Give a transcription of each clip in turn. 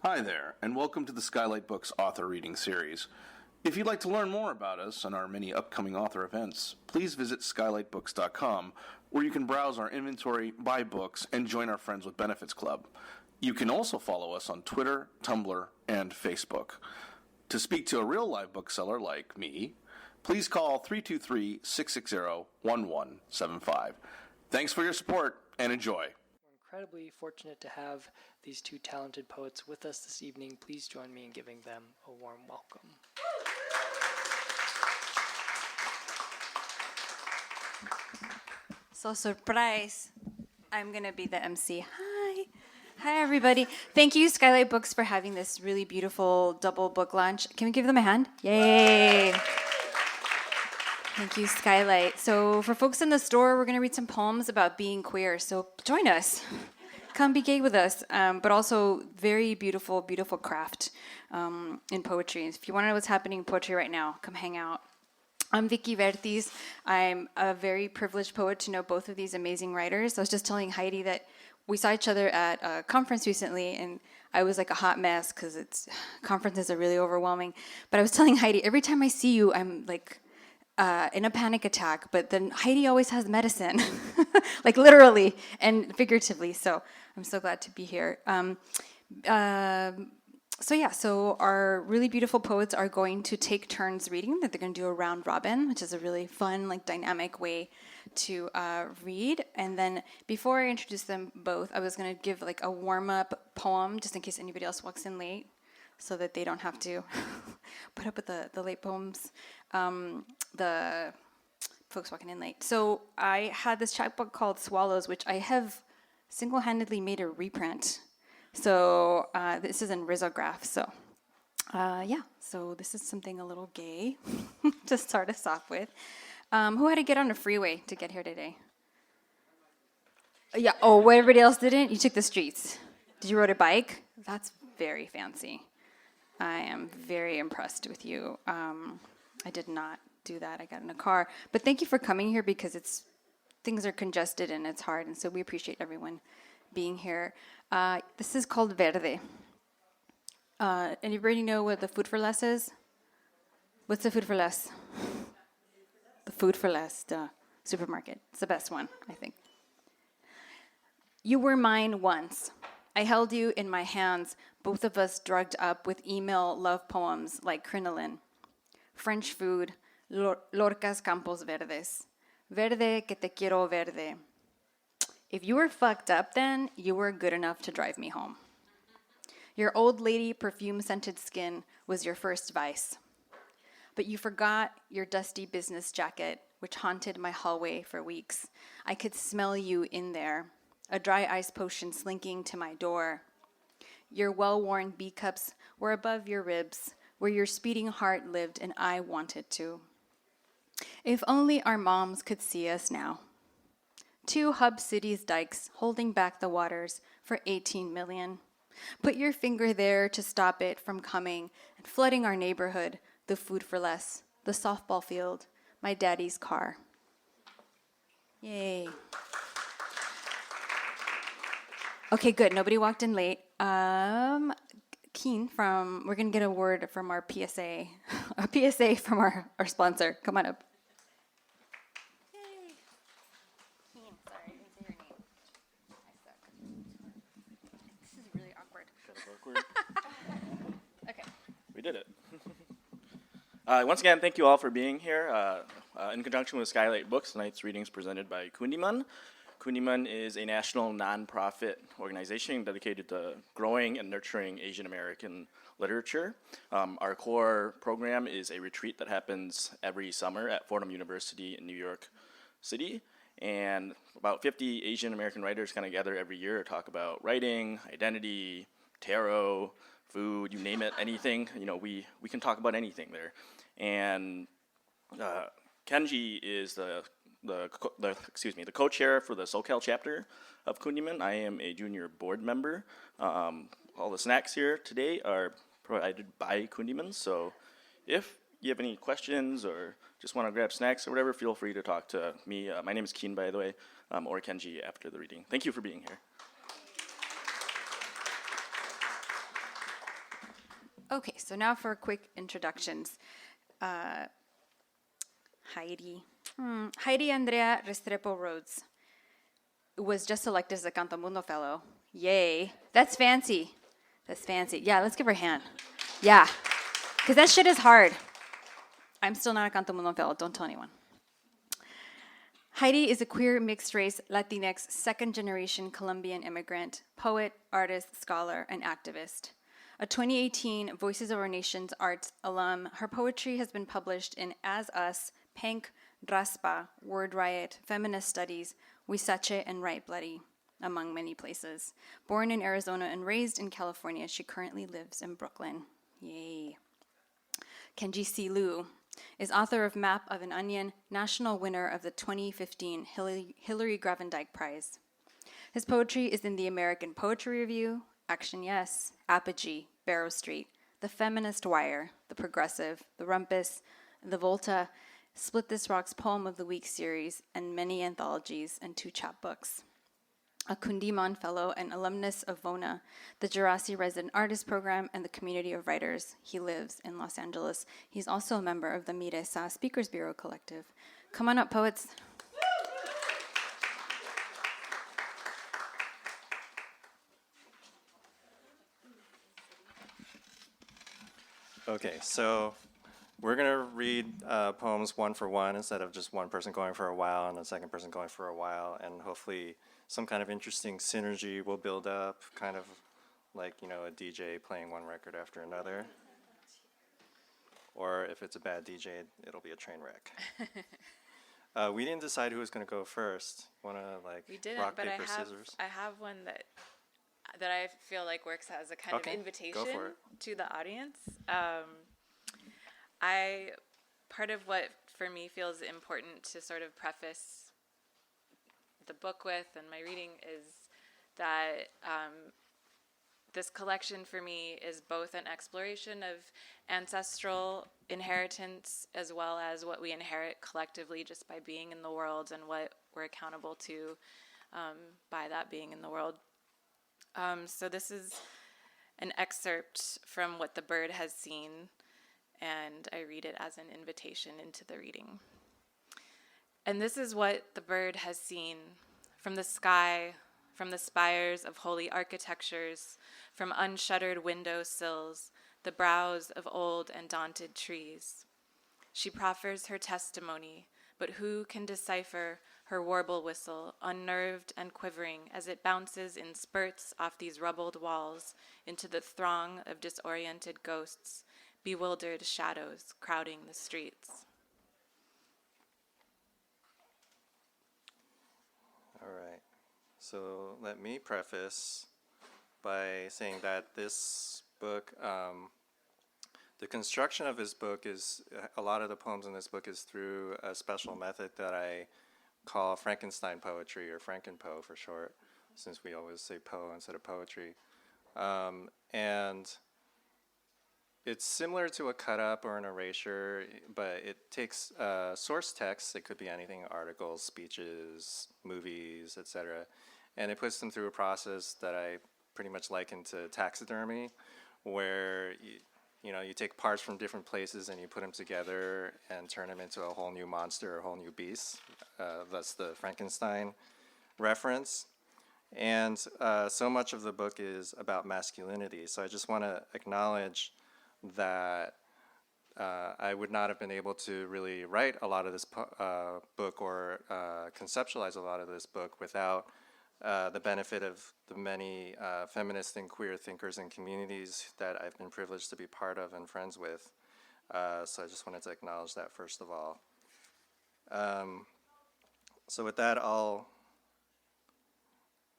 Hi there, and welcome to the Skylight Books author reading series. If you'd like to learn more about us and our many upcoming author events, please visit skylightbooks.com, where you can browse our inventory, buy books, and join our Friends with Benefits Club. You can also follow us on Twitter, Tumblr, and Facebook. To speak to a real live bookseller like me, please call 323-660-1175. Thanks for your support, and enjoy. We're incredibly fortunate to have these two talented poets with us this evening. Please join me in giving them a warm welcome. So surprise, I'm going to be the MC. Hi everybody. Thank you Skylight Books for having this really beautiful double book launch. Can we give them a hand? Yay. Thank you, Skylight. So for folks in the store, we're going to read some poems about being queer. So join us. Come be gay with us. But also very beautiful, beautiful craft in poetry. If you want to know what's happening in poetry right now, come hang out. I'm Vicky Vertis. I'm a very privileged poet to know both of these amazing writers. I was just telling Heidi that we saw each other at a conference recently, and I was like a hot mess because conferences are really overwhelming. But I was telling Heidi, every time I see you, I'm like in a panic attack, but then Heidi always has medicine, like literally and figuratively. So I'm so glad to be here. So our really beautiful poets are going to take turns reading. That they're going to do a round robin, which is a really fun, like dynamic way to read. And then before I introduce them both, I was going to give like a warm-up poem, just in case anybody else walks in late, so that they don't have to put up with the late poems, the folks walking in late. So I had this chapbook called Swallows, which I have single-handedly made a reprint. So this is in risograph. So so this is something a little gay to start us off with. Who had to get on a freeway to get here today? Yeah, everybody else didn't? You took the streets. Did you ride a bike? That's very fancy. I am very impressed with you. I did not do that. I got in a car. But thank you for coming here because things are congested and it's hard. And so we appreciate everyone being here. This is called Verde. Anybody know what the food for less is? What's the food for less? The food for less, the supermarket. It's the best one, I think. You were mine once. I held you in my hands, both of us drugged up with email love poems like crinoline. French food, Lorca's Campos Verdes. Verde que te quiero verde. If you were fucked up then, you were good enough to drive me home. Your old lady perfume-scented skin was your first vice. But you forgot your dusty business jacket, which haunted my hallway for weeks. I could smell you in there, a dry ice potion slinking to my door. Your well-worn B-cups were above your ribs, where your speeding heart lived and I wanted to. If only our moms could see us now. 2 hub cities dikes holding back the waters for 18 million. Put your finger there to stop it from coming and flooding our neighborhood, the food for less, the softball field, my daddy's car. Yay. Okay, good. Nobody walked in late. Keen we're going to get a word from our PSA, a PSA from our sponsor. Come on up. Yay. Keen, sorry, I didn't say your name. I suck. This is really awkward. That's awkward. Okay. We did it. Once again, thank you all for being here. In conjunction with Skylight Books, tonight's reading is presented by Kundiman. Kundiman is a national nonprofit organization dedicated to growing and nurturing Asian American literature. Our core program is a retreat that happens every summer at Fordham University in New York City. And about 50 Asian American writers kind of gather every year to talk about writing, identity, tarot, food, you name it, anything. You know, we can talk about anything there. And Kenji is the co-chair for the SoCal chapter of Kundiman. I am a junior board member. All the snacks here today are provided by Kundiman. So if you have any questions or just want to grab snacks or whatever, feel free to talk to me. My name is Keen, by the way, or Kenji after the reading. Thank you for being here. Okay, so now for quick introductions. Heidi Andrea Restrepo Rhodes was just elected as a Cantamundo Fellow. Yay. That's fancy. That's fancy. Yeah, let's give her a hand. Yeah, because that shit is hard. I'm still not a Cantamundo Fellow. Don't tell anyone. Heidi is a queer, mixed-race, Latinx, second-generation Colombian immigrant, poet, artist, scholar, and activist. A 2018 Voices of Our Nation's Arts alum, her poetry has been published in As Us, Pank, Raspa, Word Riot, Feminist Studies, Huizache, and Right Bloody, among many places. Born in Arizona and raised in California, she currently lives in Brooklyn. Yay. Kenji C. is author of Map of an Onion, national winner of the 2015 Hillary Gravendike Prize. His poetry is in the American Poetry Review, Action Yes, Apogee, Barrow Street, The Feminist Wire, The Progressive, The Rumpus, The Volta, Split This Rock's Poem of the Week series, and many anthologies and 2 chapbooks. A Kundiman Fellow and alumnus of VONA, the Jurassic Resident Artist Program, and the Community of Writers. He lives in Los Angeles. He's also a member of the Miresa Speakers Bureau Collective. Come on up, poets. Okay, so we're going to read poems one for one instead of just one person going for a while and a second person going for a while, and hopefully some kind of interesting synergy will build up, kind of like, you know, a DJ playing one record after another. Or if it's a bad DJ, it'll be a train wreck. We didn't decide who was going to go first. Want to, like, We didn't, rock, but paper, scissors? I have one that I feel like works as a kind Okay, of go invitation for it. to the audience. Part of what for me feels important to sort of preface the book with and my reading is that this collection for me is both an exploration of ancestral inheritance as well as what we inherit collectively just by being in the world and what we're accountable to by that being in the world. So this is an excerpt from What the Bird Has Seen, and I read it as an invitation into the reading. And this is what the bird has seen from the sky, from the spires of holy architectures, from unshuttered window sills, the brows of old and daunted trees. She proffers her testimony, but who can decipher her warble whistle, unnerved and quivering as it bounces in spurts off these rubbled walls into the throng of disoriented ghosts, bewildered shadows crowding the streets. All right. So let me preface by saying that this book, the construction of this book is, a lot of the poems in this book is through a special method that I call Frankenstein poetry, or frankenpo for short, since we always say po instead of poetry. And it's similar to a cut-up or an erasure, but it takes source text, it could be anything, articles, speeches, movies, etc., and it puts them through a process that I pretty much liken to taxidermy, where you take parts from different places and you put them together and turn them into a whole new monster, a whole new beast. That's the Frankenstein reference. And so much of the book is about masculinity. So I just want to acknowledge that I would not have been able to really write a lot of this book or conceptualize a lot of this book without the benefit of the many feminist and queer thinkers and communities that I've been privileged to be part of and friends with. So I just wanted to acknowledge that first of all. So with that, I'll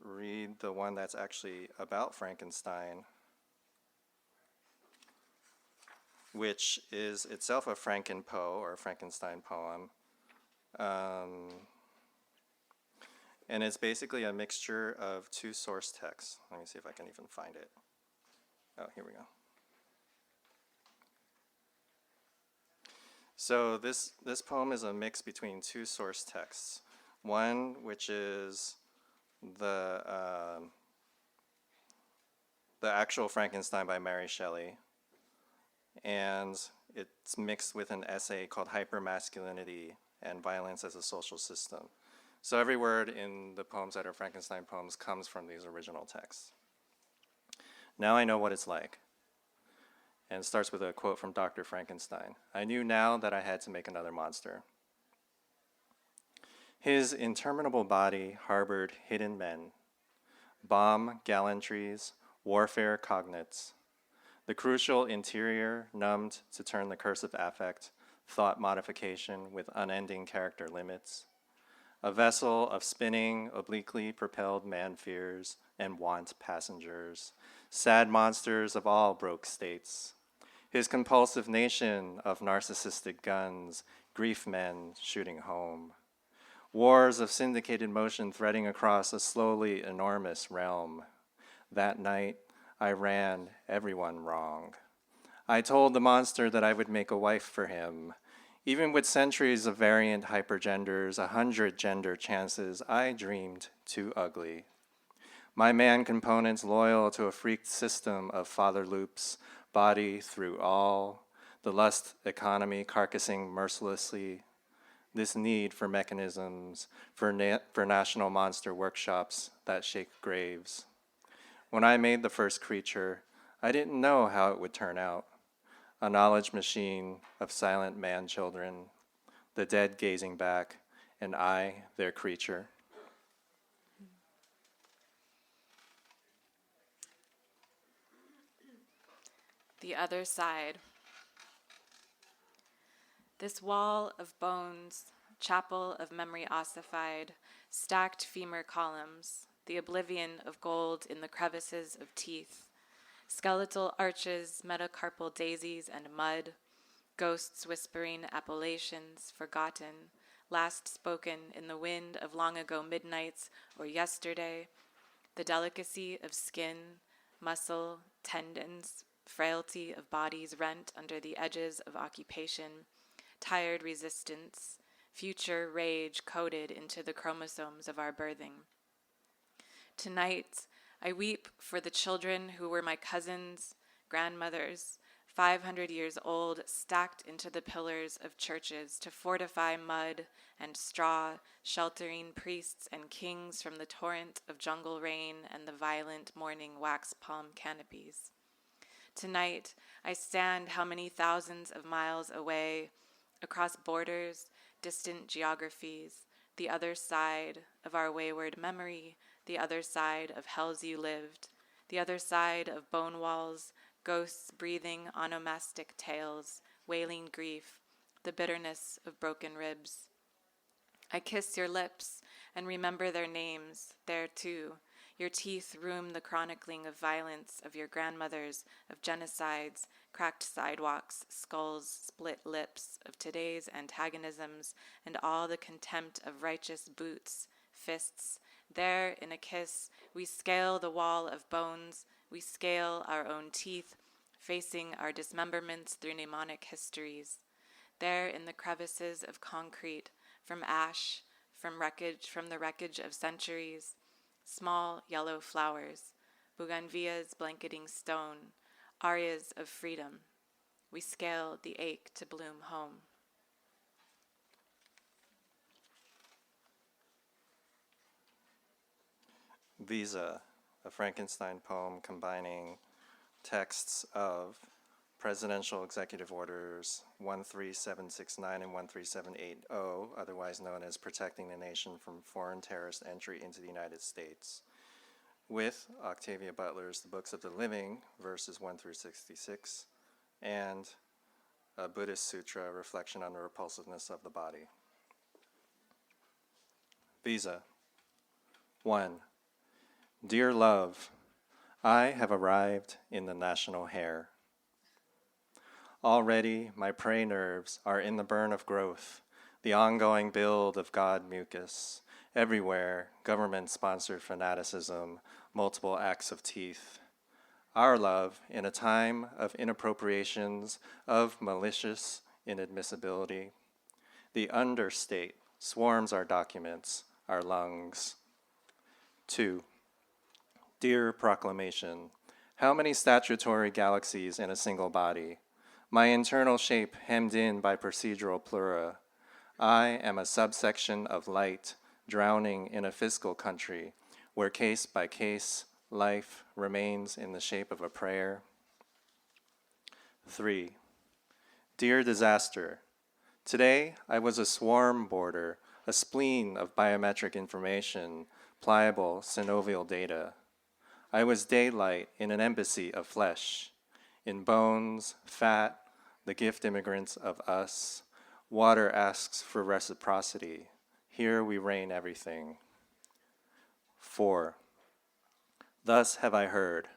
read the one that's actually about Frankenstein, which is itself a frankenpo, or a Frankenstein poem. And it's basically a mixture of 2 source texts. Let me see if I can even find it. Oh, here we go. So this poem is a mix between 2 source texts. One, which is the actual Frankenstein by Mary Shelley, and it's mixed with an essay called Hypermasculinity and Violence as a Social System. So every word in the poems that are Frankenstein poems comes from these original texts. Now I know what it's like. And it starts with a quote from Dr. Frankenstein. I knew now that I had to make another monster. His interminable body harbored hidden men, bomb gallantries, warfare cognates, the crucial interior numbed to turn the cursive affect, thought modification with unending character limits, a vessel of spinning, obliquely propelled man fears and want passengers, sad monsters of all broke states, his compulsive nation of narcissistic guns, grief men shooting home, wars of syndicated motion threading across a slowly enormous realm. That night, I ran everyone wrong. I told the monster that I would make a wife for him. Even with centuries of variant hypergenders, 100 gender chances, I dreamed too ugly. My man components loyal to a freaked system of father loops, body through all, the lust economy carcassing mercilessly, this need for mechanisms, for national monster workshops that shake graves. When I made the first creature, I didn't know how it would turn out. A knowledge machine of silent man-children, the dead gazing back, and I, their creature. The other side. This wall of bones, chapel of memory ossified, stacked femur columns, the oblivion of gold in the crevices of teeth, skeletal arches, metacarpal daisies and mud, ghosts whispering appellations forgotten, last spoken in the wind of long ago midnights or yesterday, the delicacy of skin, muscle, tendons, frailty of bodies rent under the edges of occupation, tired resistance, future rage coded into the chromosomes of our birthing. Tonight, I weep for the children who were my cousins, grandmothers, 500 years old, stacked into the pillars of churches to fortify mud and straw, sheltering priests and kings from the torrent of jungle rain and the violent morning wax palm canopies. Tonight, I stand how many thousands of miles away, across borders, distant geographies, the other side of our wayward memory, the other side of hells you lived, the other side of bone walls, ghosts breathing onomastic tales, wailing grief, the bitterness of broken ribs. I kiss your lips and remember their names, there too. Your teeth room the chronicling of violence of your grandmothers, of genocides, cracked sidewalks, skulls, split lips, of today's antagonisms, and all the contempt of righteous boots, fists. There, in a kiss, we scale the wall of bones, we scale our own teeth, facing our dismemberments through mnemonic histories. There, in the crevices of concrete, from ash, from the wreckage of centuries, small yellow flowers, bougainvilleas blanketing stone, arias of freedom. We scale the ache to bloom home. Visa, a Frankenstein poem combining texts of Presidential Executive Orders 13769 and 13780, otherwise known as Protecting the Nation from Foreign Terrorist Entry into the United States, with Octavia Butler's The Books of the Living, verses 1 through 66, and a Buddhist sutra, Reflection on the Repulsiveness of the Body. Visa. 1. Dear love, I have arrived in the national hair. Already, my prey nerves are in the burn of growth, the ongoing build of God mucus. Everywhere, government-sponsored fanaticism, multiple acts of teeth. Our love, in a time of inappropriations, of malicious inadmissibility. The understate swarms our documents, our lungs. 2. Dear proclamation, how many statutory galaxies in a single body? my internal shape hemmed in by procedural plura. I am a subsection of light drowning in a fiscal country where case by case life remains in the shape of a prayer. 3. Dear disaster, today I was a swarm border, a spleen of biometric information, pliable synovial data. I was daylight in an embassy of flesh, in bones, fat, the gift immigrants of us. Water asks for reciprocity. Here we rain everything. 4. Thus have I heard.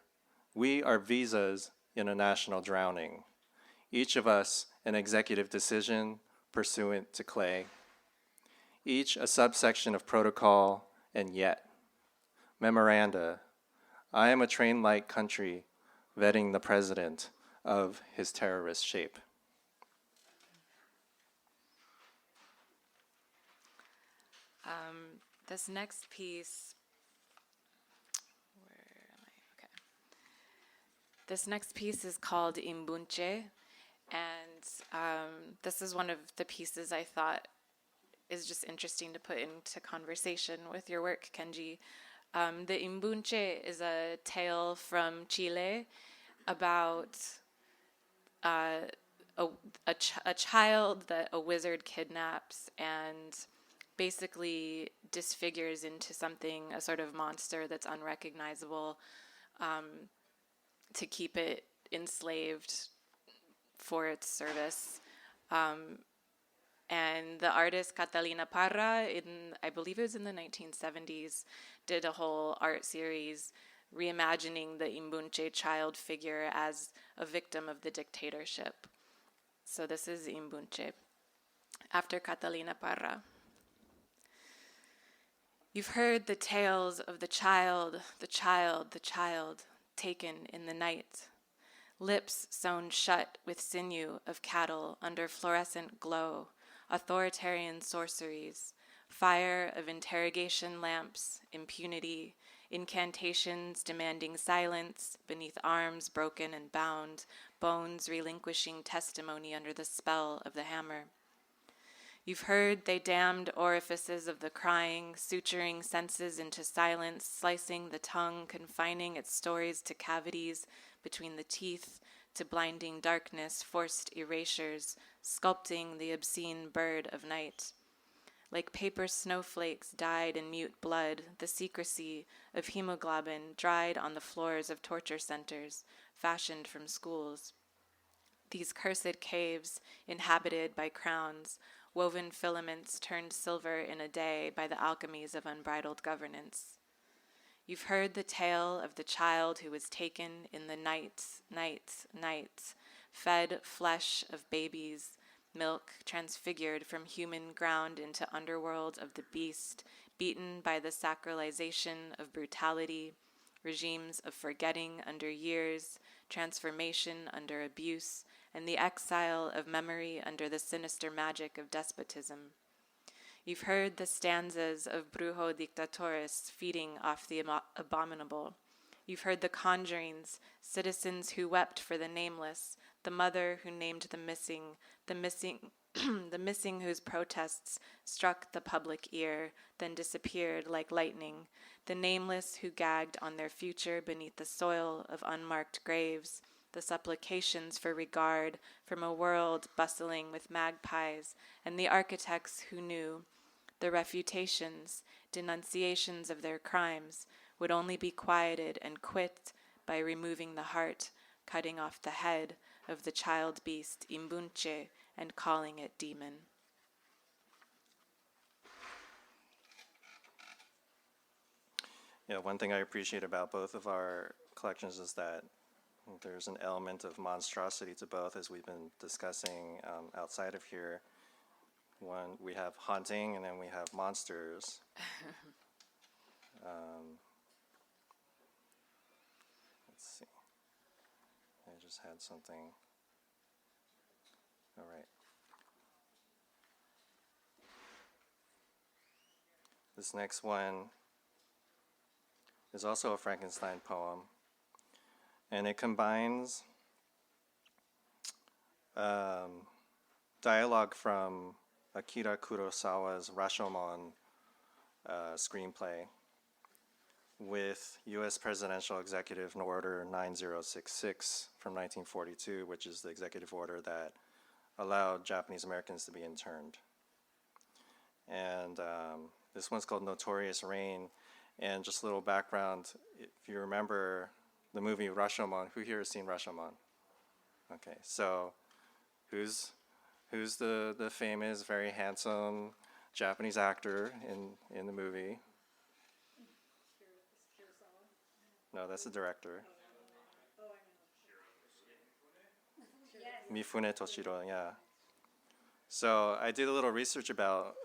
We are visas in a national drowning. Each of us an executive decision pursuant to clay. Each a subsection of protocol, and yet. Memoranda. I am a train-like country vetting the president of his terrorist shape. This next piece, where am I? Okay. This next piece is called Imbunche, and this is one of the pieces I thought is just interesting to put into conversation with your work, Kenji. The Imbunche is a tale from Chile about a child that a wizard kidnaps and basically disfigures into something, a sort of monster that's unrecognizable, to keep it enslaved for its service. And the artist Catalina Parra, I believe it was in the 1970s, did a whole art series reimagining the Imbunche child figure as a victim of the dictatorship. So this is Imbunche, after Catalina Parra. You've heard the tales of the child, the child, the child, taken in the night. Lips sewn shut with sinew of cattle under fluorescent glow, authoritarian sorceries, fire of interrogation lamps, impunity, incantations demanding silence beneath arms broken and bound, bones relinquishing testimony under the spell of the hammer. You've heard they damned orifices of the crying, suturing senses into silence, slicing the tongue, confining its stories to cavities between the teeth, to blinding darkness, forced erasures, sculpting the obscene bird of night. Like paper snowflakes dyed in mute blood, the secrecy of hemoglobin dried on the floors of torture centers, fashioned from schools. These cursed caves, inhabited by crowns, woven filaments turned silver in a day by the alchemies of unbridled governance. You've heard the tale of the child who was taken in the night, fed flesh of babies, milk transfigured from human ground into underworld of the beast, beaten by the sacralization of brutality, regimes of forgetting under years, transformation under abuse, and the exile of memory under the sinister magic of despotism. You've heard the stanzas of Brujo Dictatores feeding off the abominable. You've heard the conjurings, citizens who wept for the nameless, the mother who named the missing, the missing whose protests struck the public ear, then disappeared like lightning, the nameless who gagged on their future beneath the soil of unmarked graves, the supplications for regard from a world bustling with magpies, and the architects who knew the refutations, denunciations of their crimes would only be quieted and quit by removing the heart, cutting off the head of the child beast Imbunche and calling it demon. Yeah, one thing I appreciate about both of our collections is that there's an element of monstrosity to both, as we've been discussing outside of here. One, we have haunting, and then we have monsters. Let's see. I just had something. All right. This next one is also a Frankenstein poem, and it combines dialogue from Akira Kurosawa's Rashomon screenplay with U.S. Presidential Executive Order 9066 from 1942, which is the executive order that allowed Japanese Americans to be interned. And this one's called Notorious Rain. And just a little background, if you remember the movie Rashomon, who here has seen Rashomon? Okay, so who's the famous, very handsome Japanese actor in the movie? No, that's the director. Mifune Toshiro, yeah. So I did a little research about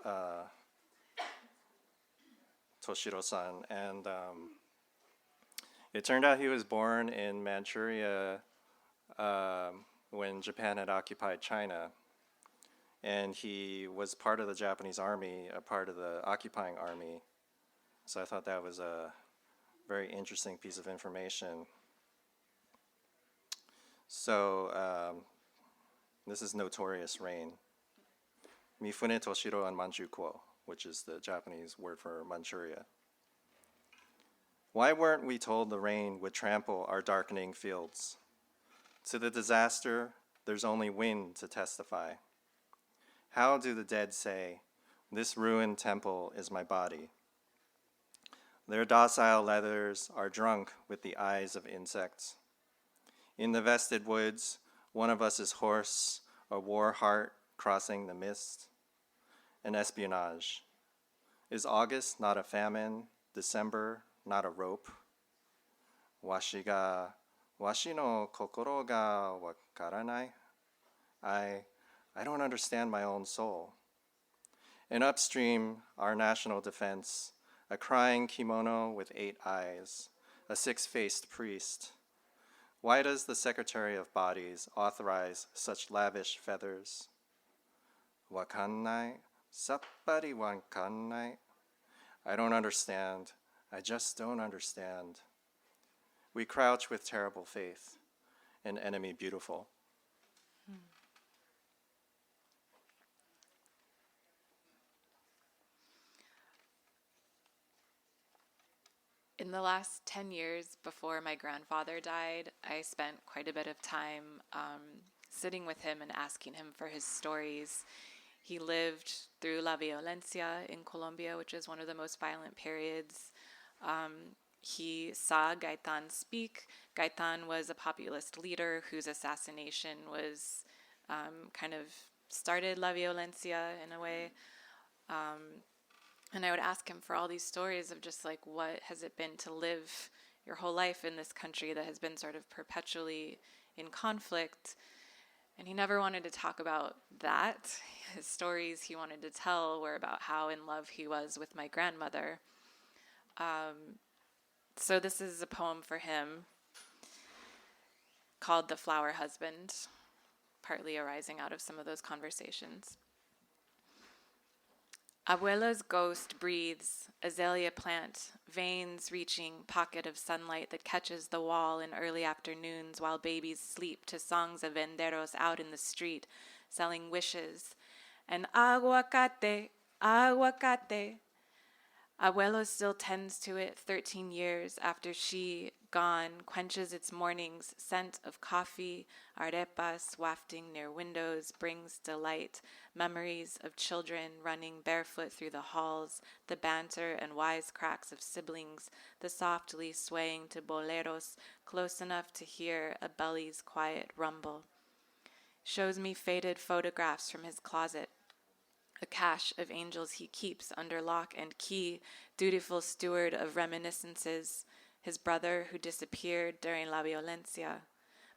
Toshiro-san, and it turned out he was born in Manchuria when Japan had occupied China. And he was part of the Japanese army, a part of the occupying army. So I thought that was a very interesting piece of information. So this is Notorious Rain. Mifune Toshiro and Manchukuo, which is the Japanese word for Manchuria. Why weren't we told the rain would trample our darkening fields? To the disaster, there's only wind to testify. How do the dead say, this ruined temple is my body? Their docile leathers are drunk with the eyes of insects. In the vested woods, one of us is hoarse, a war heart crossing the mist. An espionage. Is August not a famine? December not a rope? Washi no kokoro ga wakaranai? I don't understand my own soul. And upstream, our national defense, a crying kimono with 8 eyes, a 6-faced priest. Why does the Secretary of Bodies authorize such lavish feathers? Wakannai, sappari wakannai. I don't understand. I just don't understand. We crouch with terrible faith, an enemy beautiful. In the last 10 years before my grandfather died, I spent quite a bit of time sitting with him and asking him for his stories. He lived through La Violencia in Colombia, which is one of the most violent periods. He saw Gaitan speak. Gaitan was a populist leader whose assassination was kind of started La Violencia in a way. And I would ask him for all these stories of just like, what has it been to live your whole life in this country that has been sort of perpetually in conflict? And he never wanted to talk about that. His stories he wanted to tell were about how in love he was with my grandmother. So this is a poem for him called The Flower Husband, partly arising out of some of those conversations. Abuela's ghost breathes, azalea plant, veins reaching pocket of sunlight that catches the wall in early afternoons while babies sleep to songs of venderos out in the street, selling wishes. And aguacate, aguacate. Abuelo still tends to it 13 years after she, gone, quenches its mornings, scent of coffee, arepas wafting near windows brings delight, memories of children running barefoot through the halls, the banter and wisecracks of siblings, the softly swaying to boleros, close enough to hear a belly's quiet rumble. Shows me faded photographs from his closet, a cache of angels he keeps under lock and key, dutiful steward of reminiscences, his brother who disappeared during La Violencia,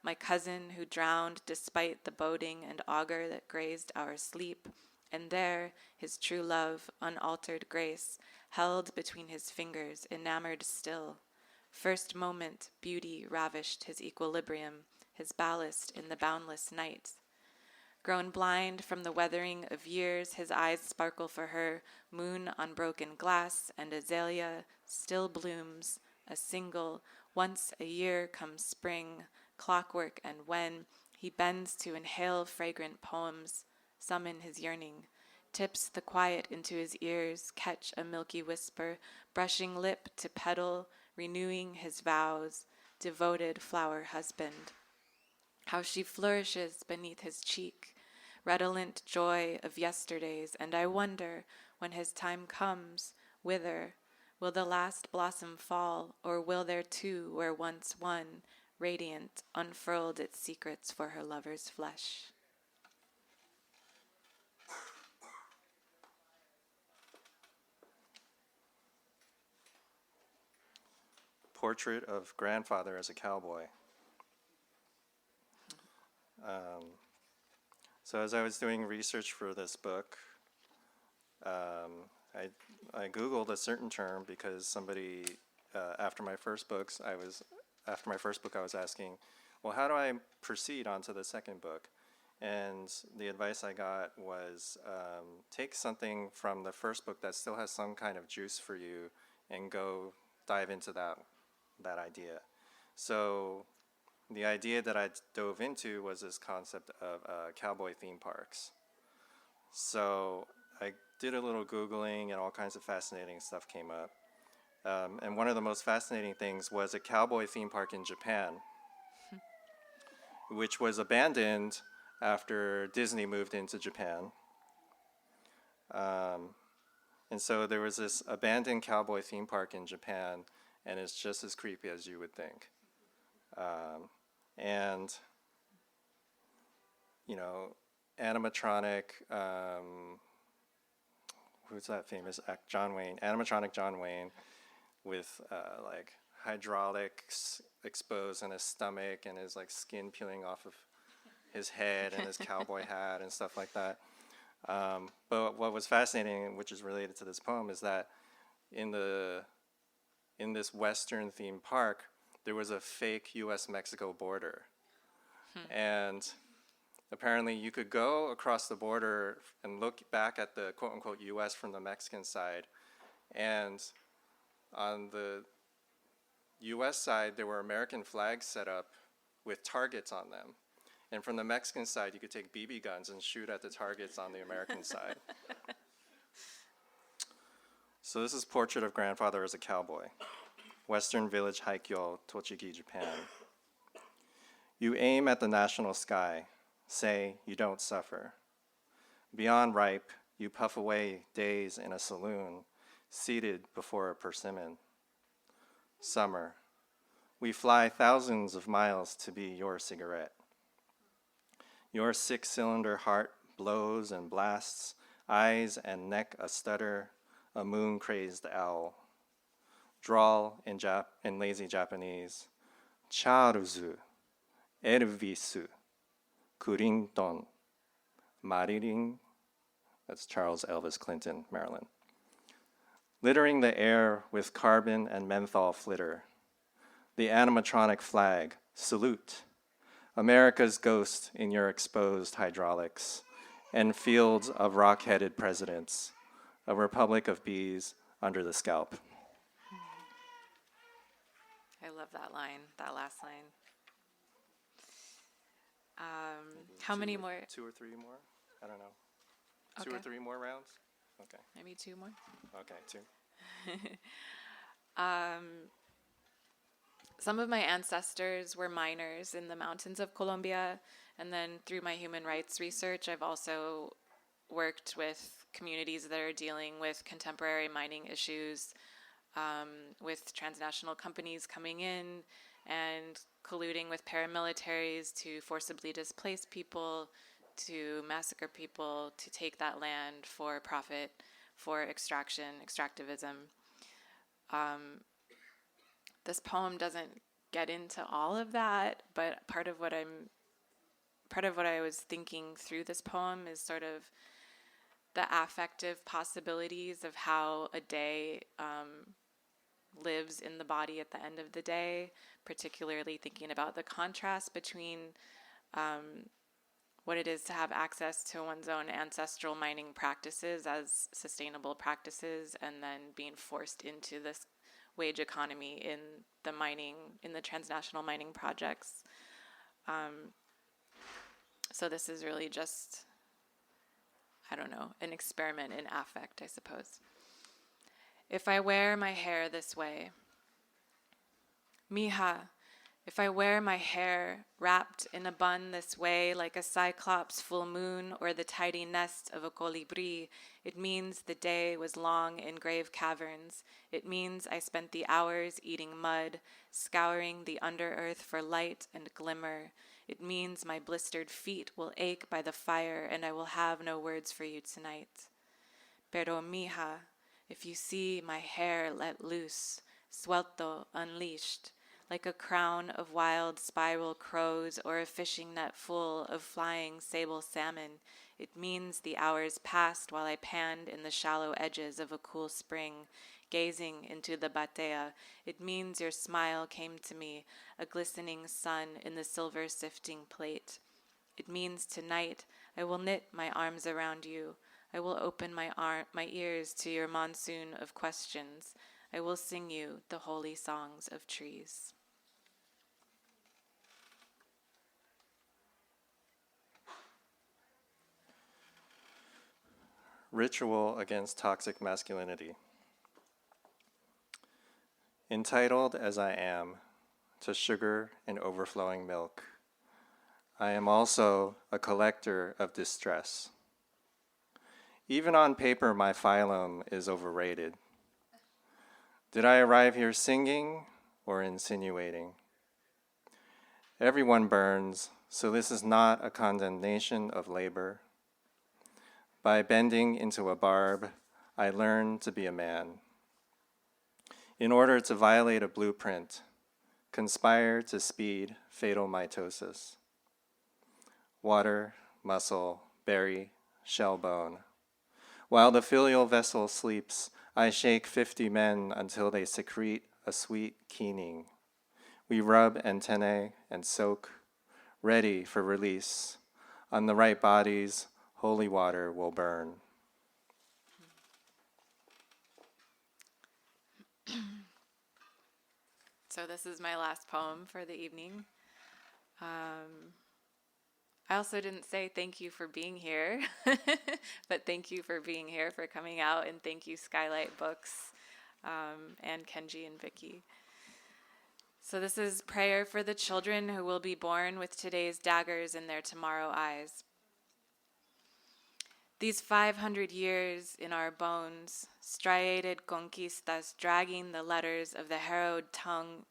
my cousin who drowned despite the boding and auger that grazed our sleep, and there his true love, unaltered grace, held between his fingers, enamored still. First moment, beauty ravished his equilibrium, his ballast in the boundless night. Grown blind from the weathering of years, his eyes sparkle for her, moon on broken glass, and azalea still blooms, a single, once a year comes spring, clockwork, and when He bends to inhale fragrant poems, summon his yearning, tips the quiet into his ears, catch a milky whisper, brushing lip to petal, renewing his vows, devoted flower husband. How she flourishes beneath his cheek, redolent joy of yesterdays, and I wonder, when his time comes, whither will the last blossom fall, or will there too, where once one, radiant, unfurled its secrets for her lover's flesh? Portrait of grandfather as a cowboy. So as I was doing research for this book, I Googled a certain term because somebody, after my first book, I was asking, well, how do I proceed onto the second book? And the advice I got was take something from the first book that still has some kind of juice for you and go dive into that idea. So the idea that I dove into was this concept of cowboy theme parks. So I did a little Googling and all kinds of fascinating stuff came up. And one of the most fascinating things was a cowboy theme park in Japan, which was abandoned after Disney moved into Japan. And so there was this abandoned cowboy theme park in Japan, and it's just as creepy as you would think. And, you know, animatronic, who's that famous act? John Wayne, animatronic John Wayne with like hydraulics exposed in his stomach and his like skin peeling off of his head and his cowboy hat and stuff like that. But what was fascinating, which is related to this poem, is that in this Western themed park, there was a fake U.S.-Mexico border. And apparently you could go across the border and look back at the quote-unquote U.S. from the Mexican side. And on the U.S. side, there were American flags set up with targets on them. And from the Mexican side, you could take BB guns and shoot at the targets on the American side. So this is Portrait of Grandfather as a Cowboy. Western Village, Haikyo, Tochigi, Japan. You aim at the national sky, say you don't suffer. Beyond ripe, you puff away days in a saloon, seated before a persimmon. Summer, we fly thousands of miles to be your cigarette. Your six-cylinder heart blows and blasts, eyes and neck a stutter, a moon-crazed owl. Drawl in lazy Japanese, Charuzu, Elvisu, Kurinton, Maririn, that's Charles Elvis Clinton, Maryland. Littering the air with carbon and menthol flitter. The animatronic flag, salute. America's ghost in your exposed hydraulics, and fields of rock-headed presidents, a republic of bees under the scalp. I love that line, that last line. How many more? 2 or 3 more? I don't know. Okay. 2 or 3 more rounds? Okay. Maybe 2 more? Okay, 2. Some of my ancestors were miners in the mountains of Colombia, and then through my human rights research, I've also worked with communities that are dealing with contemporary mining issues, with transnational companies coming in and colluding with paramilitaries to forcibly displace people, to massacre people, to take that land for profit, for extractivism. This poem doesn't get into all of that, but part of what I was thinking through this poem is sort of the affective possibilities of how a day lives in the body at the end of the day, particularly thinking about the contrast between what it is to have access to one's own ancestral mining practices as sustainable practices, and then being forced into this wage economy in the transnational mining projects. So this is really just, I don't know, an experiment in affect, I suppose. If I wear my hair this way, Mija, if I wear my hair wrapped in a bun this way, like a cyclops full moon or the tidy nest of a colibri, it means the day was long in grave caverns. It means I spent the hours eating mud, scouring the under-earth for light and glimmer. It means my blistered feet will ache by the fire, and I will have no words for you tonight. Pero mija, if you see my hair let loose, suelto, unleashed, like a crown of wild spiral crows or a fishing net full of flying sable salmon, it means the hours passed while I panned in the shallow edges of a cool spring, gazing into the batea. It means your smile came to me, a glistening sun in the silver sifting plate. It means tonight I will knit my arms around you. I will open my ears to your monsoon of questions. I will sing you the holy songs of trees. Ritual Against Toxic Masculinity. Entitled as I am to sugar and overflowing milk, I am also a collector of distress. Even on paper, my phylum is overrated. Did I arrive here singing or insinuating? Everyone burns, so this is not a condemnation of labor. By bending into a barb, I learned to be a man. In order to violate a blueprint, conspire to speed fatal mitosis. Water, muscle, berry, shell bone. While the filial vessel sleeps, I shake 50 men until they secrete a sweet keening. We rub antennae and soak, ready for release. On the right bodies, holy water will burn. So this is my last poem for the evening. I also didn't say thank you for being here, but thank you for being here, for coming out, and thank you Skylight Books and Kenji and Vicky. So this is prayer for the children who will be born with today's daggers in their tomorrow eyes. These 500 years in our bones, striated conquistas dragging the letters of the harrowed tongue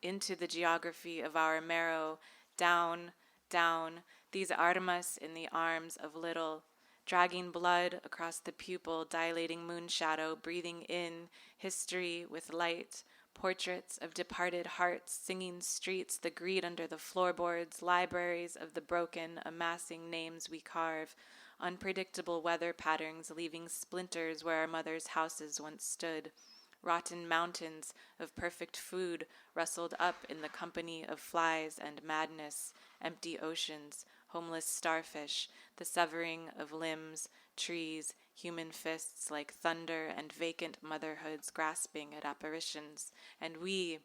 into the geography of our marrow, down, down, these armas in the arms of little, dragging blood across the pupil, dilating moon shadow, breathing in history with light, portraits of departed hearts, singing streets, the greed under the floorboards, libraries of the broken, amassing names we carve, unpredictable weather patterns leaving splinters where our mothers' houses once stood, rotten mountains of perfect food rustled up in the company of flies and madness, empty oceans, homeless starfish, the severing of limbs, trees, human fists like thunder, and vacant motherhoods grasping at apparitions. And we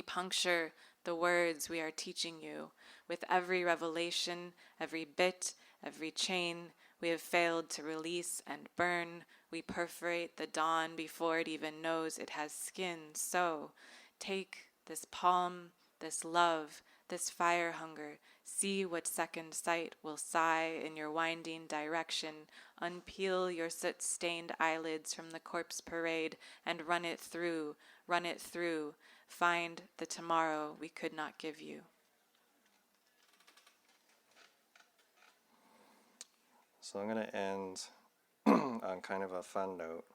puncture the words we are teaching you. With every revelation, every bit, every chain we have failed to release and burn, we perforate the dawn before it even knows it has skin. So, take this palm, this love, this fire hunger, see what second sight will sigh in your winding direction, unpeel your soot-stained eyelids from the corpse parade, and run it through, find the tomorrow we could not give you. So I'm going to end on kind of a fun note,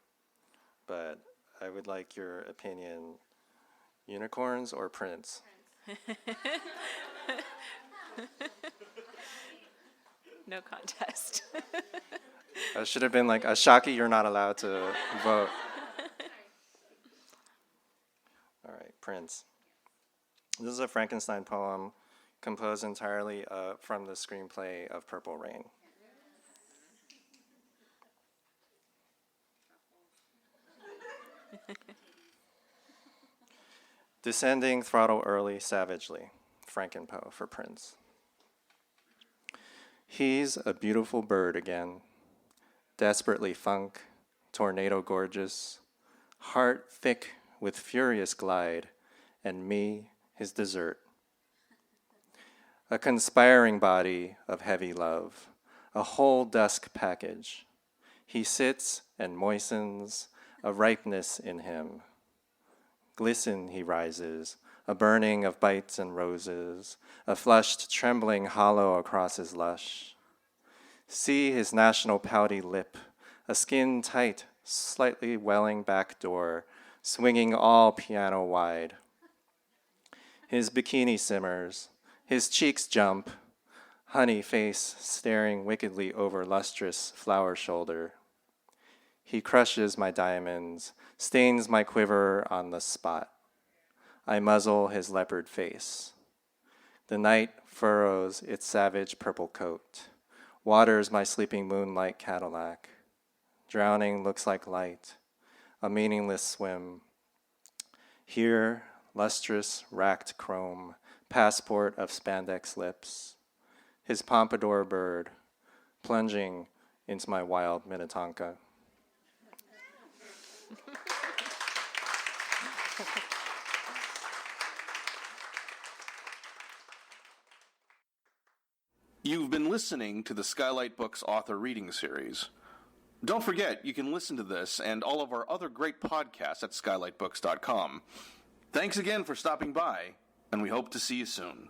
but I would like your opinion. Unicorns or Prince? No contest. I should have been like, Ashaki, you're not allowed to vote. All right, Prince. This is a Frankenstein poem composed entirely from the screenplay of Purple Rain. Descending throttle early savagely, frankenpo for Prince. He's a beautiful bird again, desperately funk, tornado gorgeous, heart thick with furious glide, and me, his dessert. A conspiring body of heavy love, a whole dusk package. He sits and moistens, a ripeness in him. Glisten he rises, a burning of bites and roses, a flushed, trembling hollow across his lush. See his national pouty lip, a skin-tight, slightly welling back door, swinging all piano wide. His bikini simmers, his cheeks jump, honey face staring wickedly over lustrous flower shoulder. He crushes my diamonds, stains my quiver on the spot. I muzzle his leopard face. The night furrows its savage purple coat, waters my sleeping moonlight Cadillac. Drowning looks like light, a meaningless swim. Here, lustrous, racked chrome, passport of spandex lips. His pompadour bird, plunging into my wild Minnetonka. You've been listening to the Skylight Books author reading series. Don't forget, you can listen to this and all of our other great podcasts at skylightbooks.com. Thanks again for stopping by, and we hope to see you soon.